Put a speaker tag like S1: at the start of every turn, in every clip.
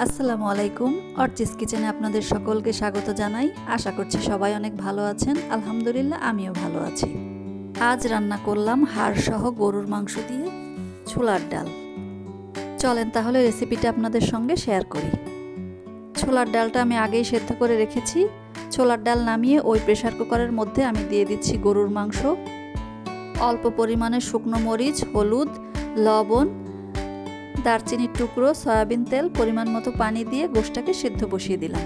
S1: আসসালামু আলাইকুম। অর্চিস কিচেনে আপনাদের সকলকে স্বাগত জানাই। আশা করছি সবাই অনেক ভালো আছেন। আলহামদুলিল্লাহ আমিও ভালো আছি। আজ রান্না করলাম হাড়সহ গরুর মাংস দিয়ে ছোলার ডাল। চলেন তাহলে রেসিপিটা আপনাদের সঙ্গে শেয়ার করি। ছোলার ডালটা আমি আগেই সেদ্ধ করে রেখেছি। ছোলার ডাল নামিয়ে ওই প্রেসার কুকারের মধ্যে আমি দিয়ে দিচ্ছি গরুর মাংস, অল্প পরিমাণে শুকনো মরিচ, হলুদ, লবণ, দারচিনির টুকরো, সয়াবিন তেল, পরিমাণ মতো পানি দিয়ে গোশটাকে সেদ্ধ বসিয়ে দিলাম।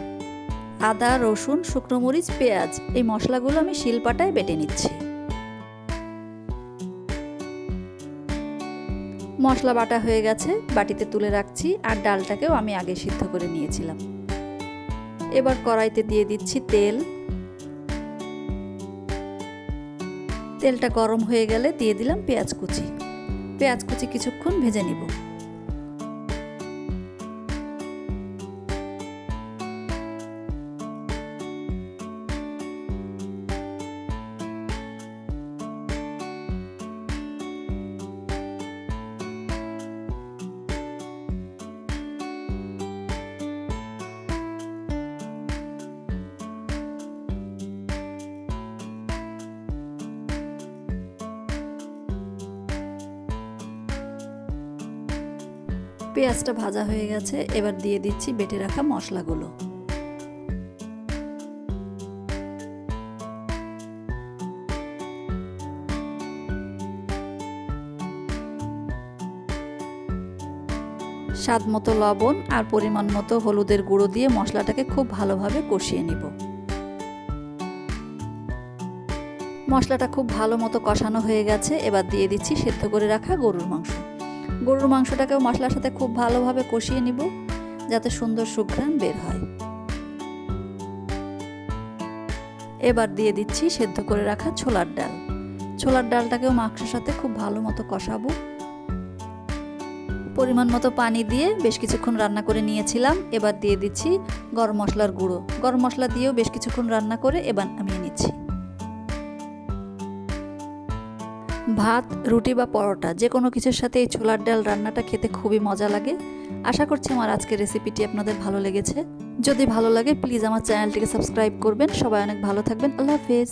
S1: আদা, রসুন, শুকনো মরিচ, পেঁয়াজ এই মশলাগুলো আমি শিলপাটায় বেটে নিচ্ছি। মশলা বাটা হয়ে গেছে, বাটিতে তুলে রাখছি। আর ডালটাকেও আমি আগে সিদ্ধ করে নিয়েছিলাম। এবার কড়াইতে দিয়ে দিচ্ছি তেল। তেলটা গরম হয়ে গেলে দিয়ে দিলাম পেঁয়াজ কুচি। পেঁয়াজ কুচি কিছুক্ষণ ভেজে নিব। পেঁয়াজটা ভাজা হয়ে গেছে, এবার দিয়ে দিচ্ছি বেটে রাখা মশলাগুলো। স্বাদ মতো লবণ আর পরিমাণ মতো হলুদের গুঁড়ো দিয়ে মশলাটাকে খুব ভালোভাবে কষিয়ে নিব। মশলাটা খুব ভালো মতো কষানো হয়ে গেছে, এবার দিয়ে দিচ্ছি সেদ্ধ করে রাখা গরুর মাংস। গরুর মাংসটাকেও মশলার সাথে খুব ভালোভাবে কষিয়ে নিব যাতে সুন্দর সুঘ্রাণ বের হয়। এবার দিয়ে দিচ্ছি সেদ্ধ করে রাখা ছোলার ডাল। ছোলার ডালটাকেও মাংসের সাথে খুব ভালো মতো কষাবো। পরিমাণ মতো পানি দিয়ে বেশ কিছুক্ষণ রান্না করে নিয়েছিলাম। এবার দিয়ে দিচ্ছি গরম মশলার গুঁড়ো। গরম মশলা দিয়েও বেশ কিছুক্ষণ রান্না করে এবার নামিয়ে নিচ্ছি। ভাত, রুটি বা পরোটা যে কোনো কিছুর সাথে এই ছোলার ডাল রান্নাটা খেতে খুবই মজা লাগে। আশা করছি আমার আজকের রেসিপিটি আপনাদের ভালো লেগেছে। যদি ভালো লাগে প্লিজ আমার চ্যানেলটিকে সাবস্ক্রাইব করবেন। সবাই অনেক ভালো থাকবেন। আল্লাহ হাফেজ।